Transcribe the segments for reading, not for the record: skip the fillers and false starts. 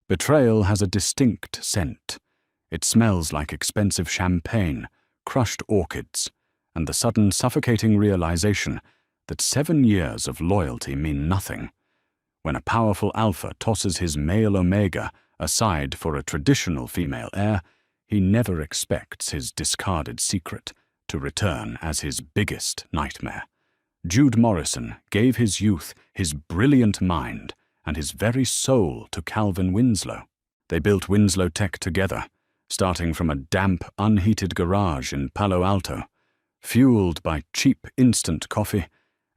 Betrayal has a distinct scent. It smells like expensive champagne, crushed orchids, and the sudden suffocating realization that 7 years of loyalty mean nothing. When a powerful alpha tosses his male omega aside for a traditional female heir, he never expects his discarded secret to return as his biggest nightmare. Jude Morrison gave his youth, his brilliant mind, and his very soul to Calvin Winslow. They built Winslow Tech together, starting from a damp, unheated garage in Palo Alto, fueled by cheap instant coffee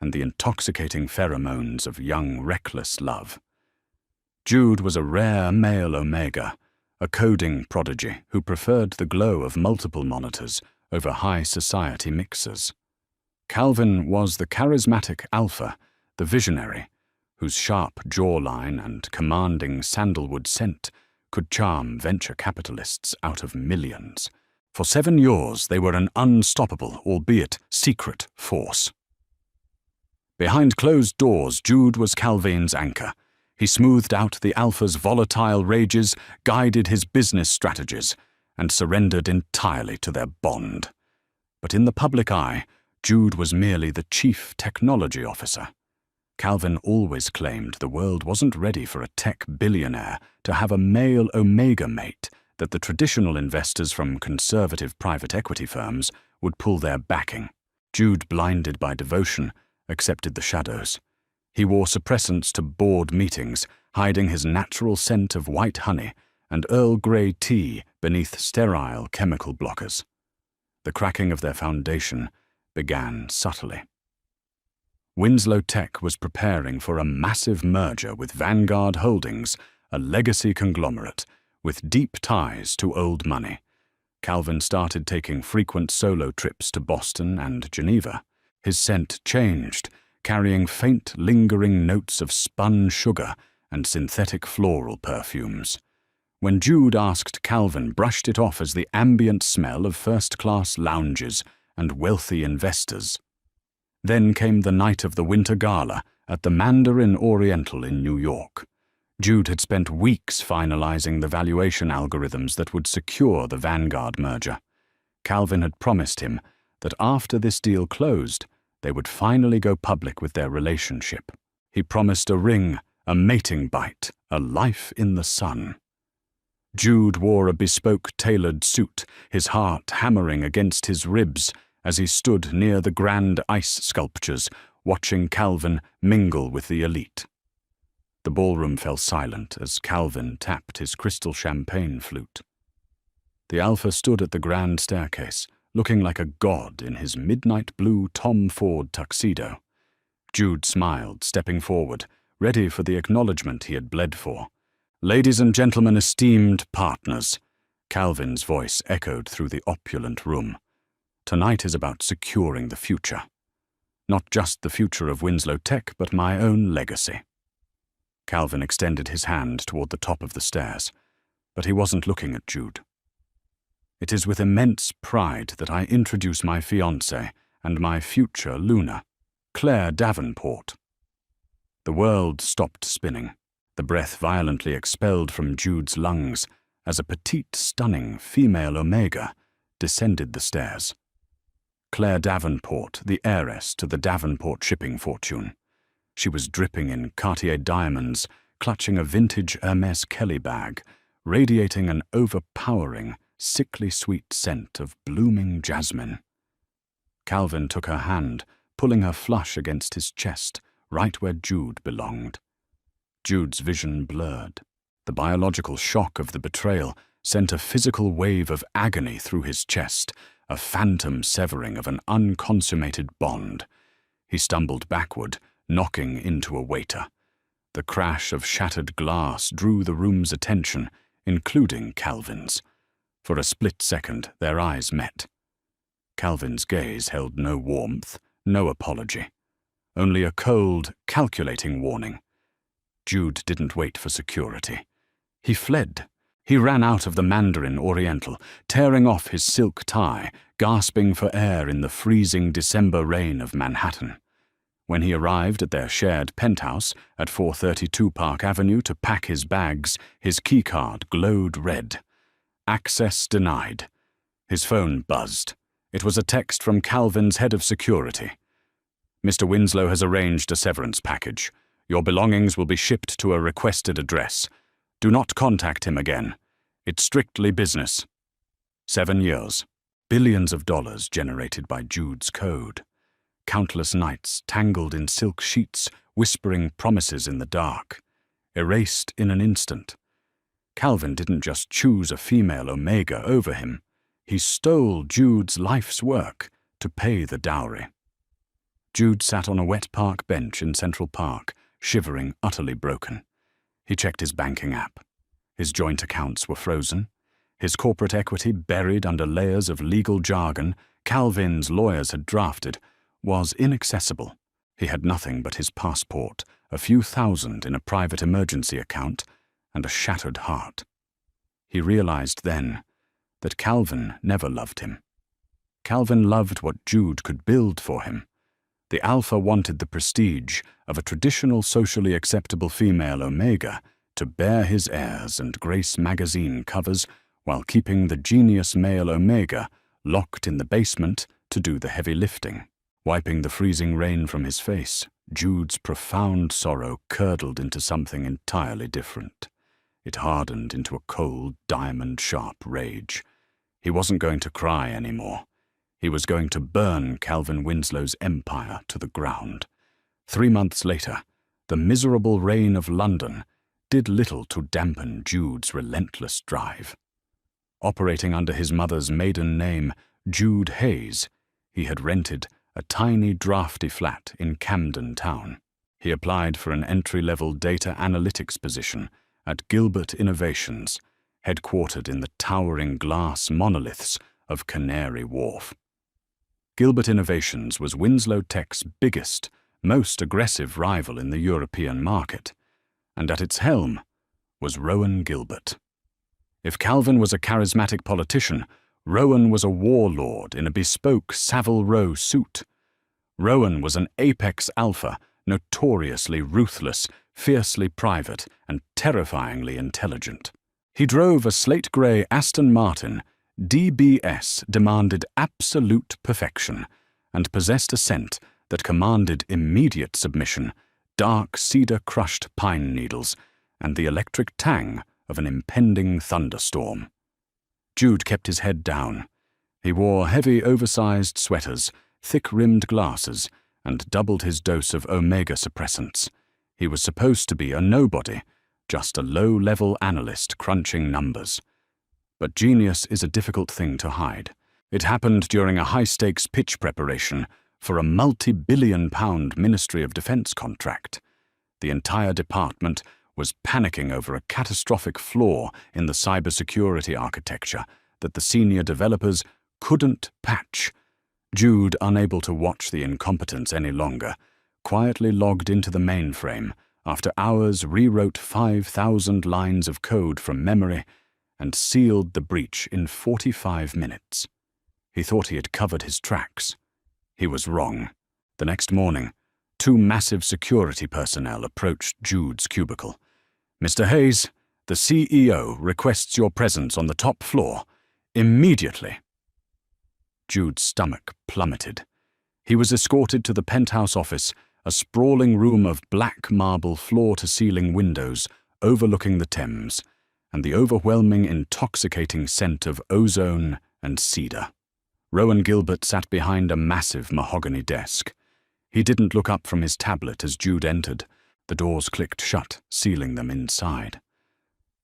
and the intoxicating pheromones of young, reckless love. Jude was a rare male omega, a coding prodigy who preferred the glow of multiple monitors over high society mixers. Calvin was the charismatic alpha, the visionary, whose sharp jawline and commanding sandalwood scent could charm venture capitalists out of millions. For 7 years, they were an unstoppable, albeit secret, force. Behind closed doors, Jude was Calvin's anchor. He smoothed out the alpha's volatile rages, guided his business strategies, and surrendered entirely to their bond. But in the public eye, Jude was merely the chief technology officer. Calvin always claimed the world wasn't ready for a tech billionaire to have a male omega mate that the traditional investors from conservative private equity firms would pull their backing. Jude, blinded by devotion, accepted the shadows. He wore suppressants to board meetings, hiding his natural scent of white honey and Earl Grey tea beneath sterile chemical blockers. The cracking of their foundation began subtly. Winslow Tech was preparing for a massive merger with Vanguard Holdings, a legacy conglomerate with deep ties to old money. Calvin started taking frequent solo trips to Boston and Geneva. His scent changed, carrying faint, lingering notes of spun sugar and synthetic floral perfumes. When Jude asked, Calvin brushed it off as the ambient smell of first-class lounges and wealthy investors. Then came the night of the Winter Gala at the Mandarin Oriental in New York. Jude had spent weeks finalizing the valuation algorithms that would secure the Vanguard merger. Calvin had promised him that after this deal closed, they would finally go public with their relationship. He promised a ring, a mating bite, a life in the sun. Jude wore a bespoke tailored suit, his heart hammering against his ribs as he stood near the grand ice sculptures, watching Calvin mingle with the elite. The ballroom fell silent as Calvin tapped his crystal champagne flute. The alpha stood at the grand staircase, looking like a god in his midnight blue Tom Ford tuxedo. Jude smiled, stepping forward, ready for the acknowledgement he had bled for. "Ladies and gentlemen, esteemed partners," Calvin's voice echoed through the opulent room. "Tonight is about securing the future. Not just the future of Winslow Tech, but my own legacy." Calvin extended his hand toward the top of the stairs, but he wasn't looking at Jude. "It is with immense pride that I introduce my fiancée and my future Luna, Claire Davenport." The world stopped spinning, the breath violently expelled from Jude's lungs as a petite, stunning female omega descended the stairs. Claire Davenport, the heiress to the Davenport shipping fortune. She was dripping in Cartier diamonds, clutching a vintage Hermès Kelly bag, radiating an overpowering, sickly sweet scent of blooming jasmine. Calvin took her hand, pulling her flush against his chest, right where Jude belonged. Jude's vision blurred. The biological shock of the betrayal sent a physical wave of agony through his chest, a phantom severing of an unconsummated bond. He stumbled backward, knocking into a waiter. The crash of shattered glass drew the room's attention, including Calvin's. For a split second, their eyes met. Calvin's gaze held no warmth, no apology. Only a cold, calculating warning. Jude didn't wait for security. He fled. He ran out of the Mandarin Oriental, tearing off his silk tie, gasping for air in the freezing December rain of Manhattan. When he arrived at their shared penthouse at 432 Park Avenue to pack his bags, his keycard glowed red. Access denied. His phone buzzed. It was a text from Calvin's head of security. "Mr. Winslow has arranged a severance package. Your belongings will be shipped to a requested address. Do not contact him again. It's strictly business." 7 years. Billions of dollars generated by Jude's code. Countless nights tangled in silk sheets, whispering promises in the dark. Erased in an instant. Calvin didn't just choose a female Omega over him. He stole Jude's life's work to pay the dowry. Jude sat on a wet park bench in Central Park, shivering, utterly broken. He checked his banking app. His joint accounts were frozen. His corporate equity, buried under layers of legal jargon Calvin's lawyers had drafted, was inaccessible. He had nothing but his passport, a few thousand in a private emergency account, and a shattered heart. He realized then that Calvin never loved him. Calvin loved what Jude could build for him. The Alpha wanted the prestige of a traditional socially acceptable female Omega to bear his heirs and grace magazine covers while keeping the genius male Omega locked in the basement to do the heavy lifting. Wiping the freezing rain from his face, Jude's profound sorrow curdled into something entirely different. It hardened into a cold, diamond-sharp rage. He wasn't going to cry anymore. He was going to burn Calvin Winslow's empire to the ground. 3 months later, the miserable rain of London did little to dampen Jude's relentless drive. Operating under his mother's maiden name, Jude Hayes, he had rented a tiny drafty flat in Camden Town. He applied for an entry-level data analytics position at Gilbert Innovations, headquartered in the towering glass monoliths of Canary Wharf. Gilbert Innovations was Winslow Tech's biggest, most aggressive rival in the European market, and at its helm was Rowan Gilbert. If Calvin was a charismatic politician, Rowan was a warlord in a bespoke Savile Row suit. Rowan was an apex alpha, notoriously ruthless, fiercely private, and terrifyingly intelligent. He drove a slate-grey Aston Martin. DBS demanded absolute perfection and possessed a scent that commanded immediate submission, dark cedar-crushed pine needles, and the electric tang of an impending thunderstorm. Jude kept his head down. He wore heavy, oversized sweaters, thick-rimmed glasses, and doubled his dose of Omega suppressants. He was supposed to be a nobody, just a low-level analyst crunching numbers. But genius is a difficult thing to hide. It happened during a high-stakes pitch preparation for a multi-billion-pound Ministry of Defense contract. The entire department was panicking over a catastrophic flaw in the cybersecurity architecture that the senior developers couldn't patch. Jude, unable to watch the incompetence any longer, quietly logged into the mainframe, after hours rewrote 5,000 lines of code from memory and sealed the breach in 45 minutes. He thought he had covered his tracks. He was wrong. The next morning, 2 massive security personnel approached Jude's cubicle. "Mr. Hayes, the CEO requests your presence on the top floor, immediately." Jude's stomach plummeted. He was escorted to the penthouse office, a sprawling room of black marble floor-to-ceiling windows overlooking the Thames, and the overwhelming, intoxicating scent of ozone and cedar. Rowan Gilbert sat behind a massive mahogany desk. He didn't look up from his tablet as Jude entered. The doors clicked shut, sealing them inside.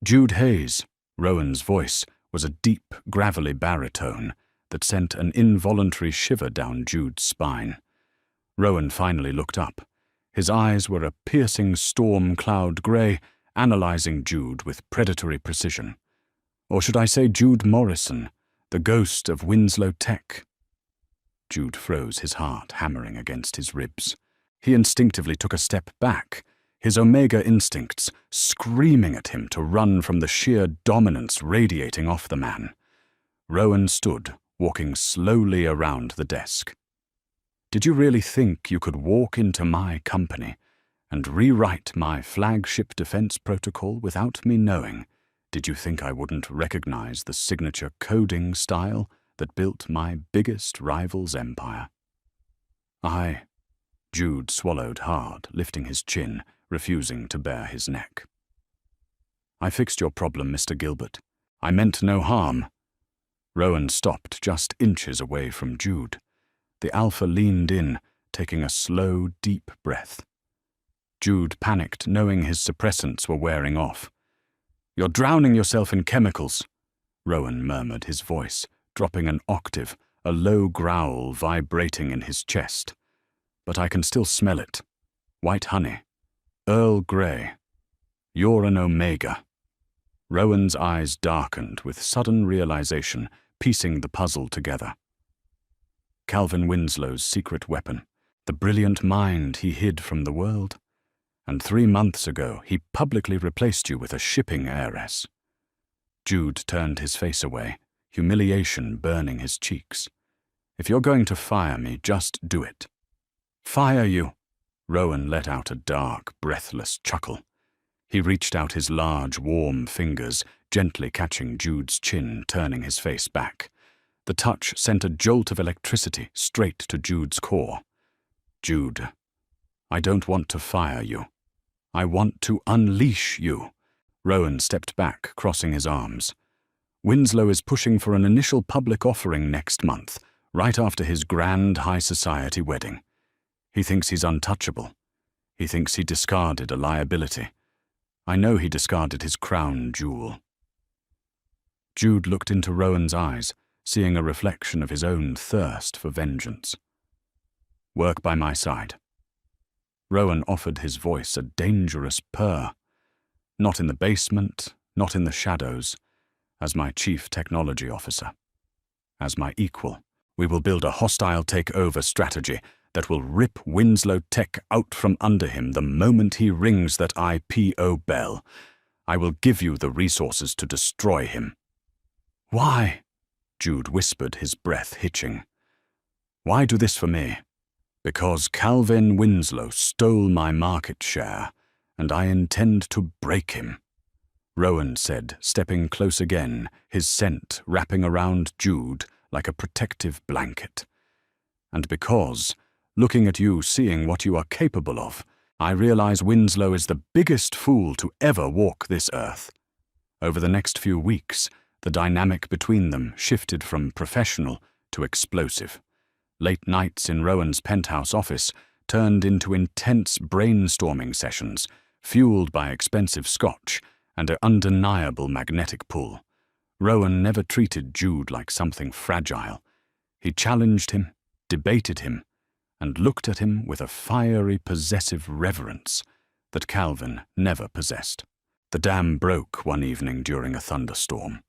"Jude Hayes," Rowan's voice was a deep, gravelly baritone that sent an involuntary shiver down Jude's spine. Rowan finally looked up. His eyes were a piercing storm cloud grey, analyzing Jude with predatory precision. Or should I say Jude Morrison, the ghost of Winslow Tech? Jude froze, his heart hammering against his ribs. He instinctively took a step back, his Omega instincts screaming at him to run from the sheer dominance radiating off the man. Rowan stood, walking slowly around the desk. Did you really think you could walk into my company and rewrite my flagship defense protocol without me knowing? Did you think I wouldn't recognize the signature coding style that built my biggest rival's empire? Jude swallowed hard, lifting his chin, refusing to bare his neck. I fixed your problem, Mr. Gilbert. I meant no harm. Rowan stopped just inches away from Jude. The Alpha leaned in, taking a slow, deep breath. Jude panicked, knowing his suppressants were wearing off. You're drowning yourself in chemicals, Rowan murmured, his voice dropping an octave, a low growl vibrating in his chest. But I can still smell it. White honey. Earl Grey. You're an Omega. Rowan's eyes darkened with sudden realization, piecing the puzzle together. Calvin Winslow's secret weapon, the brilliant mind he hid from the world. And 3 months ago, he publicly replaced you with a shipping heiress. Jude turned his face away, humiliation burning his cheeks. If you're going to fire me, just do it. Fire you? Rowan let out a dark, breathless chuckle. He reached out his large, warm fingers, gently catching Jude's chin, turning his face back. The touch sent a jolt of electricity straight to Jude's core. Jude, I don't want to fire you. I want to unleash you. Rowan stepped back, crossing his arms. Winslow is pushing for an initial public offering next month, right after his grand high society wedding. He thinks he's untouchable. He thinks he discarded a liability. I know he discarded his crown jewel. Jude looked into Rowan's eyes, seeing a reflection of his own thirst for vengeance. Work by my side. Rowan offered his voice a dangerous purr. Not in the basement, not in the shadows. As my chief technology officer. As my equal, we will build a hostile takeover strategy that will rip Winslow Tech out from under him the moment he rings that IPO bell. I will give you the resources to destroy him. Why? Jude whispered, his breath hitching. Why do this for me? Because Calvin Winslow stole my market share, and I intend to break him. Rowan said, stepping close again, his scent wrapping around Jude like a protective blanket. And because, looking at you, seeing what you are capable of, I realize Winslow is the biggest fool to ever walk this earth. Over the next few weeks, the dynamic between them shifted from professional to explosive. Late nights in Rowan's penthouse office turned into intense brainstorming sessions, fueled by expensive scotch and an undeniable magnetic pull. Rowan never treated Jude like something fragile. He challenged him, debated him, and looked at him with a fiery, possessive reverence that Calvin never possessed. The dam broke one evening during a thunderstorm.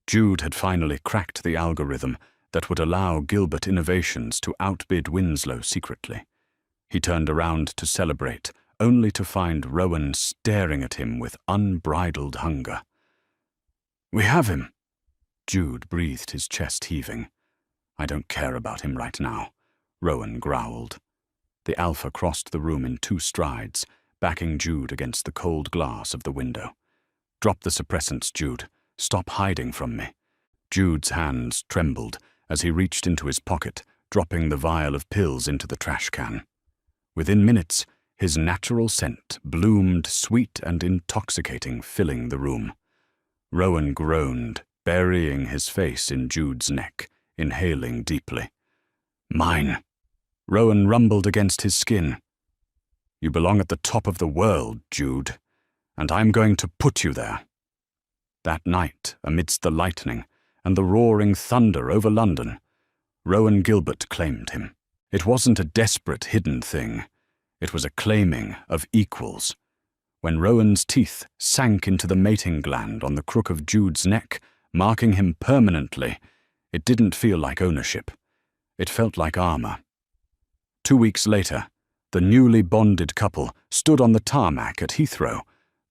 Jude had finally cracked the algorithm that would allow Gilbert Innovations to outbid Winslow secretly. He turned around to celebrate, only to find Rowan staring at him with unbridled hunger. We have him. Jude breathed, his chest heaving. I don't care about him right now, Rowan growled. The Alpha crossed the room in 2 strides, backing Jude against the cold glass of the window. Drop the suppressants, Jude. Stop hiding from me. Jude's hands trembled as he reached into his pocket, dropping the vial of pills into the trash can. Within minutes, his natural scent bloomed sweet and intoxicating, filling the room. Rowan groaned, burying his face in Jude's neck, inhaling deeply. Mine. Rowan rumbled against his skin. You belong at the top of the world, Jude, and I'm going to put you there. That night, amidst the lightning and the roaring thunder over London, Rowan Gilbert claimed him. It wasn't a desperate, hidden thing. It was a claiming of equals. When Rowan's teeth sank into the mating gland on the crook of Jude's neck, marking him permanently, it didn't feel like ownership. It felt like armor. 2 weeks later, the newly bonded couple stood on the tarmac at Heathrow,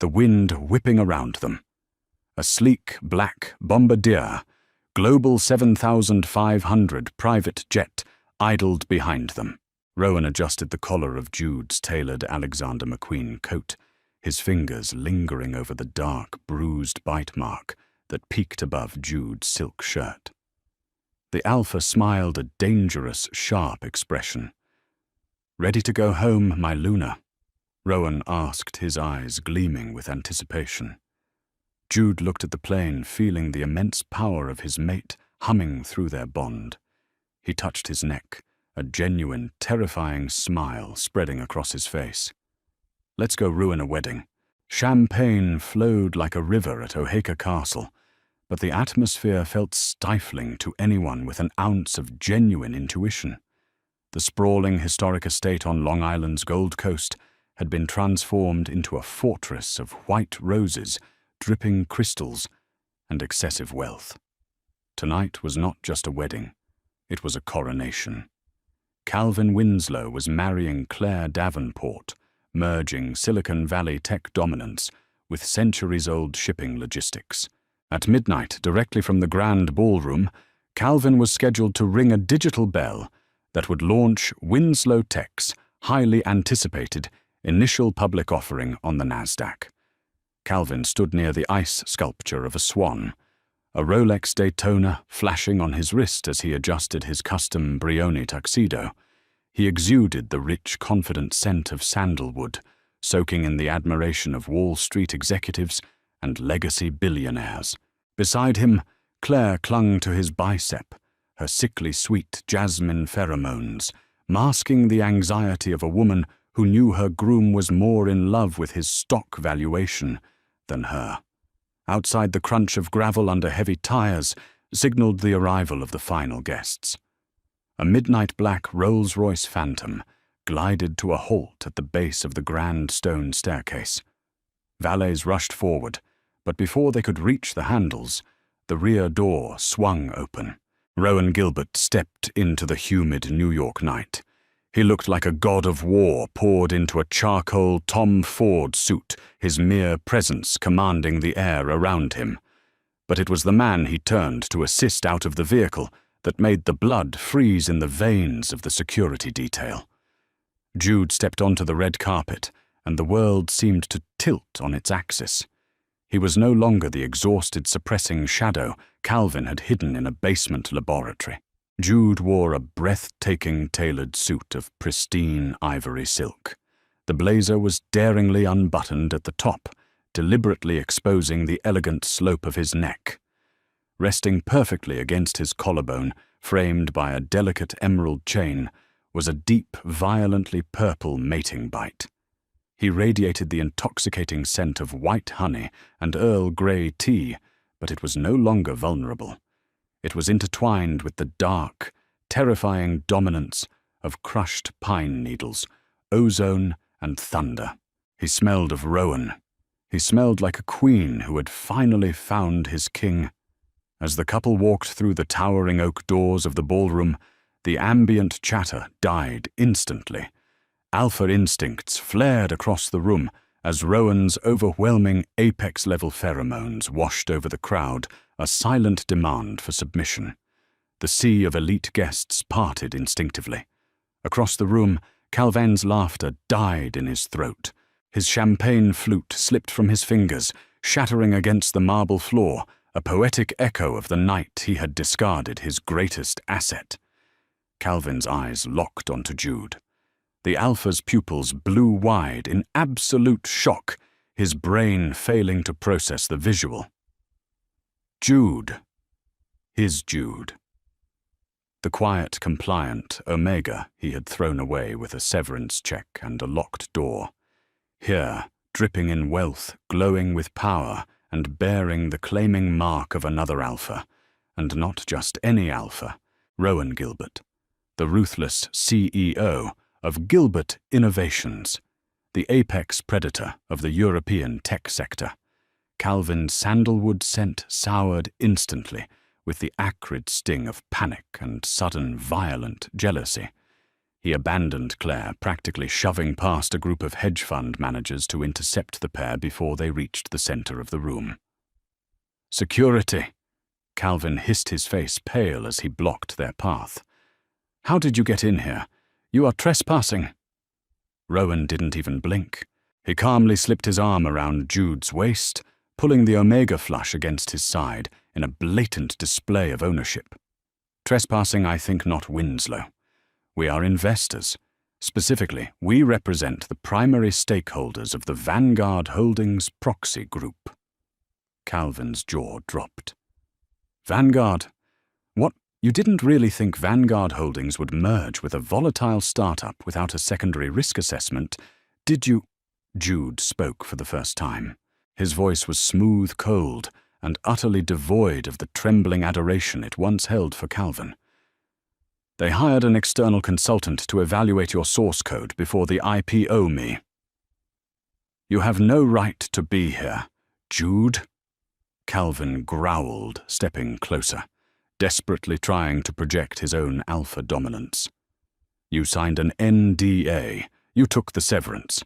the wind whipping around them. A sleek, black Bombardier, Global 7500 private jet idled behind them. Rowan adjusted the collar of Jude's tailored Alexander McQueen coat, his fingers lingering over the dark, bruised bite mark that peeked above Jude's silk shirt. The alpha smiled a dangerous, sharp expression. "Ready to go home, my Luna?" Rowan asked, his eyes gleaming with anticipation. Jude looked at the plane, feeling the immense power of his mate humming through their bond. He touched his neck, a genuine, terrifying smile spreading across his face. "Let's go ruin a wedding." Champagne flowed like a river at Oheka Castle, but the atmosphere felt stifling to anyone with an ounce of genuine intuition. The sprawling historic estate on Long Island's Gold Coast had been transformed into a fortress of white roses, dripping crystals, and excessive wealth. Tonight was not just a wedding, it was a coronation. Calvin Winslow was marrying Claire Davenport, merging Silicon Valley tech dominance with centuries-old shipping logistics. At midnight, directly from the grand ballroom, Calvin was scheduled to ring a digital bell that would launch Winslow Tech's highly anticipated initial public offering on the NASDAQ. Calvin stood near the ice sculpture of a swan, a Rolex Daytona flashing on his wrist as he adjusted his custom Brioni tuxedo. He exuded the rich, confident scent of sandalwood, soaking in the admiration of Wall Street executives and legacy billionaires. Beside him, Claire clung to his bicep, her sickly sweet jasmine pheromones, masking the anxiety of a woman who knew her groom was more in love with his stock valuation than her. Outside, the crunch of gravel under heavy tires signaled the arrival of the final guests. A midnight black Rolls-Royce Phantom glided to a halt at the base of the grand stone staircase. Valets rushed forward, but before they could reach the handles, the rear door swung open. Rowan Gilbert stepped into the humid New York night. He looked like a god of war poured into a charcoal Tom Ford suit, his mere presence commanding the air around him. But it was the man he turned to assist out of the vehicle that made the blood freeze in the veins of the security detail. Jude stepped onto the red carpet, and the world seemed to tilt on its axis. He was no longer the exhausted, suppressing shadow Calvin had hidden in a basement laboratory. Jude wore a breathtaking tailored suit of pristine ivory silk. The blazer was daringly unbuttoned at the top, deliberately exposing the elegant slope of his neck. Resting perfectly against his collarbone, framed by a delicate emerald chain, was a deep, violently purple mating bite. He radiated the intoxicating scent of white honey and Earl Grey tea, but it was no longer vulnerable. It was intertwined with the dark, terrifying dominance of crushed pine needles, ozone, and thunder. He smelled of Rowan. He smelled like a queen who had finally found his king. As the couple walked through the towering oak doors of the ballroom, the ambient chatter died instantly. Alpha instincts flared across the room as Rowan's overwhelming apex-level pheromones washed over the crowd, a silent demand for submission. The sea of elite guests parted instinctively. Across the room, Calvin's laughter died in his throat. His champagne flute slipped from his fingers, shattering against the marble floor, a poetic echo of the night he had discarded his greatest asset. Calvin's eyes locked onto Jude. The Alpha's pupils blew wide in absolute shock, his brain failing to process the visual. Jude. His Jude. The quiet, compliant Omega he had thrown away with a severance check and a locked door. Here, dripping in wealth, glowing with power, and bearing the claiming mark of another Alpha, and not just any Alpha, Rowan Gilbert, the ruthless CEO of Gilbert Innovations, the apex predator of the European tech sector. Calvin's sandalwood scent soured instantly with the acrid sting of panic and sudden violent jealousy. He abandoned Claire, practically shoving past a group of hedge fund managers to intercept the pair before they reached the center of the room. "Security!" Calvin hissed, his face pale as he blocked their path. "How did you get in here? You are trespassing." Rowan didn't even blink. He calmly slipped his arm around Jude's waist, pulling the Omega flush against his side in a blatant display of ownership. "Trespassing, I think not, Winslow. We are investors. Specifically, we represent the primary stakeholders of the Vanguard Holdings proxy group." Calvin's jaw dropped. "Vanguard? What? You didn't really think Vanguard Holdings would merge with a volatile startup without a secondary risk assessment, did you?" Jude spoke for the first time. His voice was smooth, cold, and utterly devoid of the trembling adoration it once held for Calvin. "They hired an external consultant to evaluate your source code before the IPO me." "You have no right to be here, Jude," Calvin growled, stepping closer, desperately trying to project his own alpha dominance. "You signed an NDA. You took the severance."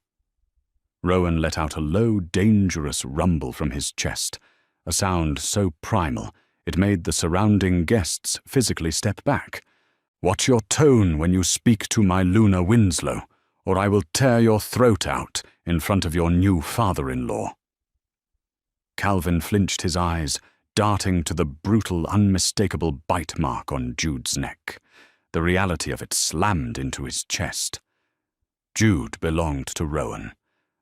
Rowan let out a low, dangerous rumble from his chest, a sound so primal it made the surrounding guests physically step back. "Watch your tone when you speak to my Luna Winslow, or I will tear your throat out in front of your new father-in-law." Calvin flinched his eyes, darting to the brutal, unmistakable bite mark on Jude's neck. The reality of it slammed into his chest. Jude belonged to Rowan.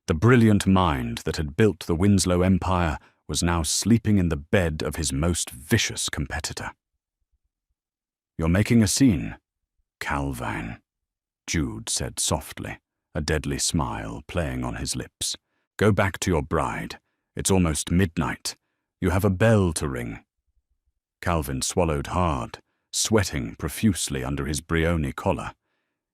The brilliant mind that had built the Winslow empire was now sleeping in the bed of his most vicious competitor. "You're making a scene, Calvin," Jude said softly, a deadly smile playing on his lips. "Go back to your bride. It's almost midnight. You have a bell to ring." Calvin swallowed hard, sweating profusely under his Brioni collar.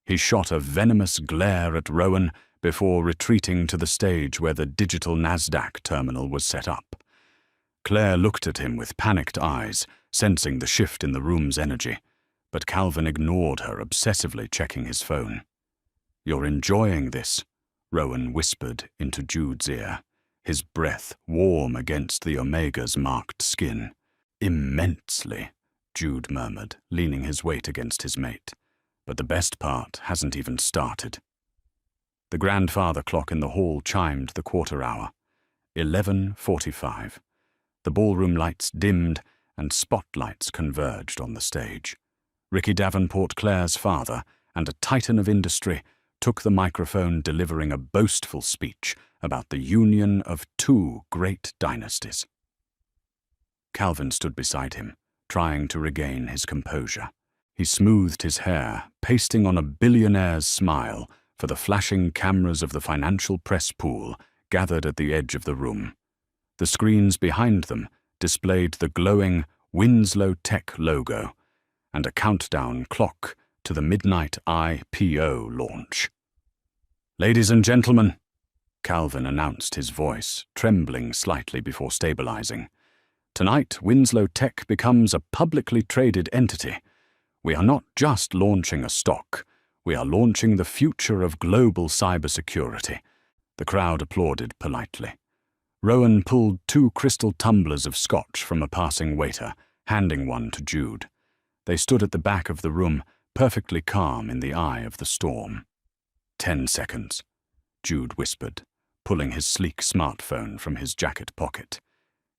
He shot a venomous glare at Rowan before retreating to the stage where the digital NASDAQ terminal was set up. Claire looked at him with panicked eyes, sensing the shift in the room's energy, but Calvin ignored her, obsessively checking his phone. "You're enjoying this," Rowan whispered into Jude's ear, his breath warm against the Omega's marked skin. "Immensely," Jude murmured, leaning his weight against his mate. "But the best part hasn't even started." The grandfather clock in the hall chimed the quarter hour. 11:45. The ballroom lights dimmed and spotlights converged on the stage. Ricky Davenport, Claire's father, and a titan of industry, took the microphone, delivering a boastful speech about the union of two great dynasties. Calvin stood beside him, trying to regain his composure. He smoothed his hair, pasting on a billionaire's smile for the flashing cameras of the financial press pool gathered at the edge of the room. The screens behind them displayed the glowing Winslow Tech logo and a countdown clock to the midnight IPO launch. "Ladies and gentlemen," Calvin announced, his voice trembling slightly before stabilizing, "tonight Winslow Tech becomes a publicly traded entity. We are not just launching a stock, we are launching the future of global cybersecurity." The crowd applauded politely. Rowan pulled 2 crystal tumblers of scotch from a passing waiter, handing one to Jude. They stood at the back of the room, perfectly calm in the eye of the storm. 10 seconds, Jude whispered, pulling his sleek smartphone from his jacket pocket.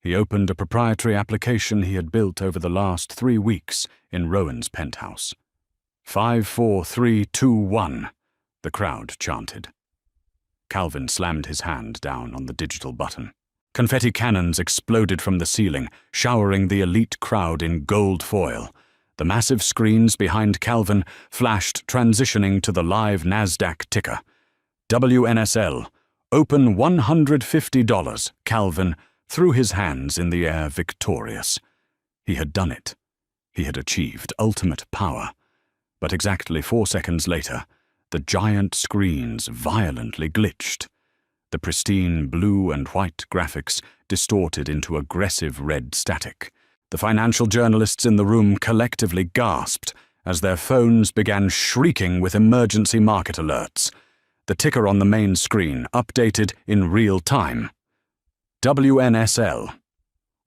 He opened a proprietary application he had built over the last 3 weeks in Rowan's penthouse. 5, 4, 3, 2, 1, the crowd chanted. Calvin slammed his hand down on the digital button. Confetti cannons exploded from the ceiling, showering the elite crowd in gold foil. The massive screens behind Calvin flashed, transitioning to the live NASDAQ ticker. WNSL, open $150, Calvin threw his hands in the air, victorious. He had done it. He had achieved ultimate power. But exactly 4 seconds later, the giant screens violently glitched. The pristine blue and white graphics distorted into aggressive red static. The financial journalists in the room collectively gasped as their phones began shrieking with emergency market alerts. The ticker on the main screen updated in real time. WNSL.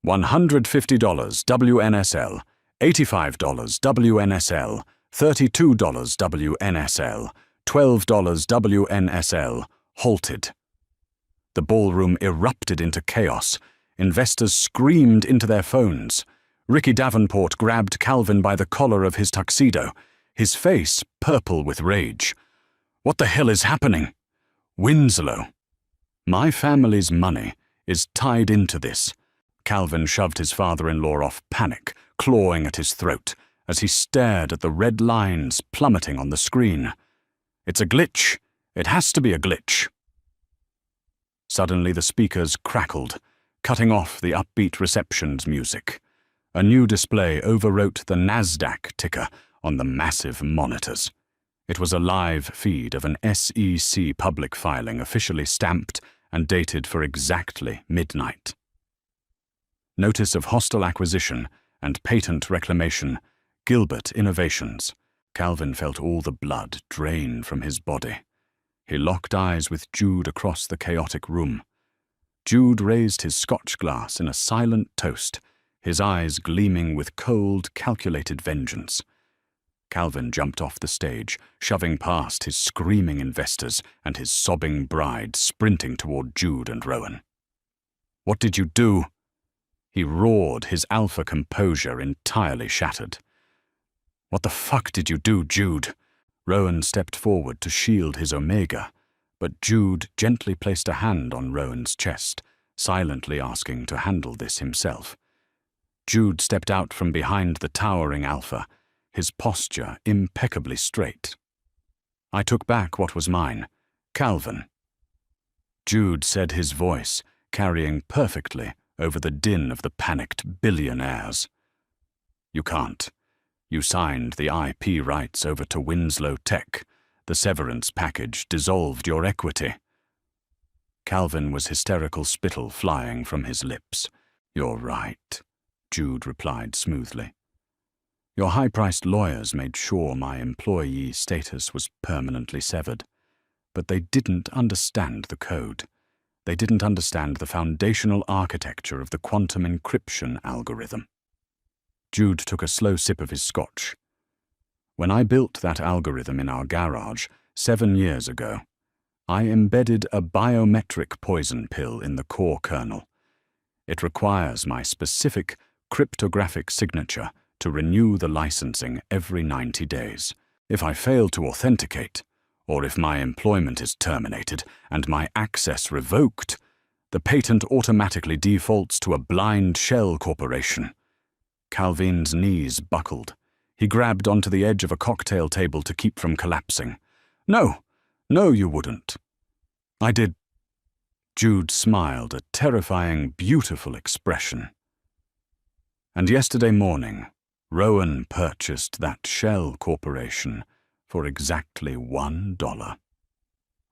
$150 WNSL. $85 WNSL. $32 WNSL, $12 WNSL, halted. The ballroom erupted into chaos. Investors screamed into their phones. Ricky Davenport grabbed Calvin by the collar of his tuxedo, his face purple with rage. "What the hell is happening?" "Winslow, my family's money is tied into this." Calvin shoved his father-in-law off, panic clawing at his throat as he stared at the red lines plummeting on the screen. "It's a glitch. It has to be a glitch." Suddenly the speakers crackled, cutting off the upbeat reception's music. A new display overwrote the NASDAQ ticker on the massive monitors. It was a live feed of an SEC public filing officially stamped and dated for exactly midnight. Notice of hostile acquisition and patent reclamation, Gilbert Innovations. Calvin felt all the blood drain from his body. He locked eyes with Jude across the chaotic room. Jude raised his scotch glass in a silent toast, his eyes gleaming with cold, calculated vengeance. Calvin jumped off the stage, shoving past his screaming investors and his sobbing bride sprinting toward Jude and Rowan. "What did you do?" He roared, his alpha composure entirely shattered. "What the fuck did you do, Jude?" Rowan stepped forward to shield his Omega, but Jude gently placed a hand on Rowan's chest, silently asking to handle this himself. Jude stepped out from behind the towering alpha, his posture impeccably straight. "I took back what was mine, Calvin." Jude said, his voice carrying perfectly over the din of the panicked billionaires. "You can't. You signed the IP rights over to Winslow Tech. The severance package dissolved your equity." Calvin was hysterical spittle flying from his lips. "You're right," Jude replied smoothly. "Your high-priced lawyers made sure my employee status was permanently severed. But they didn't understand the code. They didn't understand the foundational architecture of the quantum encryption algorithm." Jude took a slow sip of his scotch. "When I built that algorithm in our garage 7 years ago, I embedded a biometric poison pill in the core kernel. It requires my specific cryptographic signature to renew the licensing every 90 days. If I fail to authenticate, or if my employment is terminated and my access revoked, the patent automatically defaults to a blind shell corporation." Calvin's knees buckled. He grabbed onto the edge of a cocktail table to keep from collapsing. No, you wouldn't." "I did." Jude smiled, a terrifying, beautiful expression. "And yesterday morning, Rowan purchased that shell corporation for exactly $1.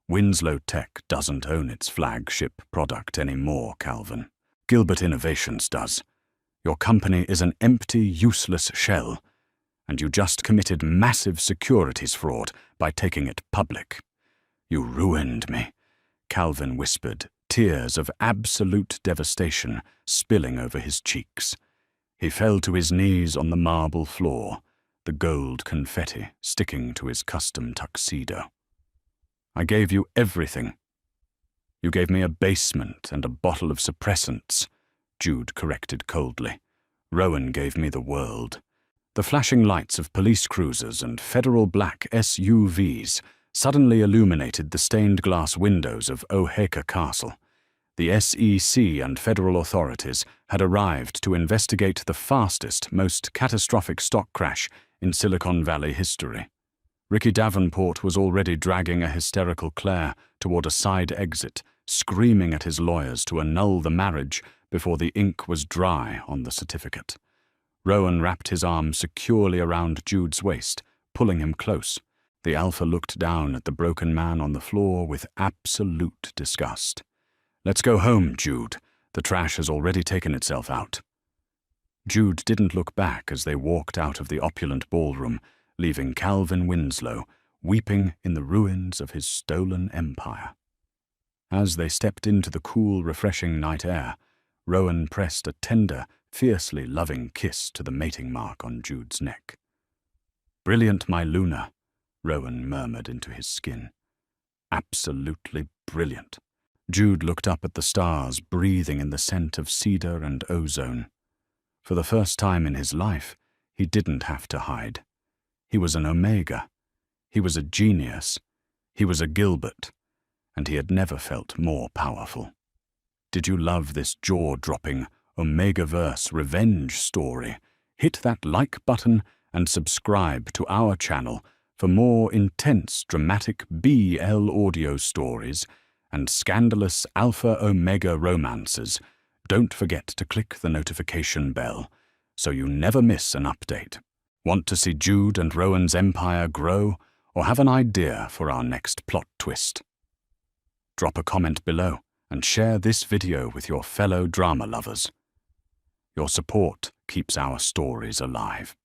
Winslow Tech doesn't own its flagship product anymore, Calvin. Gilbert Innovations does. Your company is an empty, useless shell, and you just committed massive securities fraud by taking it public. You ruined me," Calvin whispered, tears of absolute devastation spilling over his cheeks. He fell to his knees on the marble floor, the gold confetti sticking to his custom tuxedo. "I gave you everything." "You gave me a basement and a bottle of suppressants," Jude corrected coldly. "Rowan gave me the world." The flashing lights of police cruisers and federal black SUVs suddenly illuminated the stained glass windows of Oheka Castle. The SEC and federal authorities had arrived to investigate the fastest, most catastrophic stock crash in Silicon Valley history. Ricky Davenport was already dragging a hysterical Claire toward a side exit, screaming at his lawyers to annul the marriage before the ink was dry on the certificate. Rowan wrapped his arm securely around Jude's waist, pulling him close. The alpha looked down at the broken man on the floor with absolute disgust. "Let's go home, Jude. The trash has already taken itself out." Jude didn't look back as they walked out of the opulent ballroom, leaving Calvin Winslow weeping in the ruins of his stolen empire. As they stepped into the cool, refreshing night air, Rowan pressed a tender, fiercely loving kiss to the mating mark on Jude's neck. Brilliant, my Luna, Rowan murmured into his skin. Absolutely brilliant. Jude looked up at the stars, breathing in the scent of cedar and ozone. For the first time in his life, he didn't have to hide. He was an Omega. He was a genius. He was a Gilbert. And he had never felt more powerful. Did you love this jaw-dropping Omegaverse revenge story? Hit that like button and subscribe to our channel for more intense dramatic BL audio stories and scandalous Alpha Omega romances. Don't forget to click the notification bell so you never miss an update. Want to see Jude and Rowan's empire grow, or have an idea for our next plot twist? Drop a comment below and share this video with your fellow drama lovers. Your support keeps our stories alive.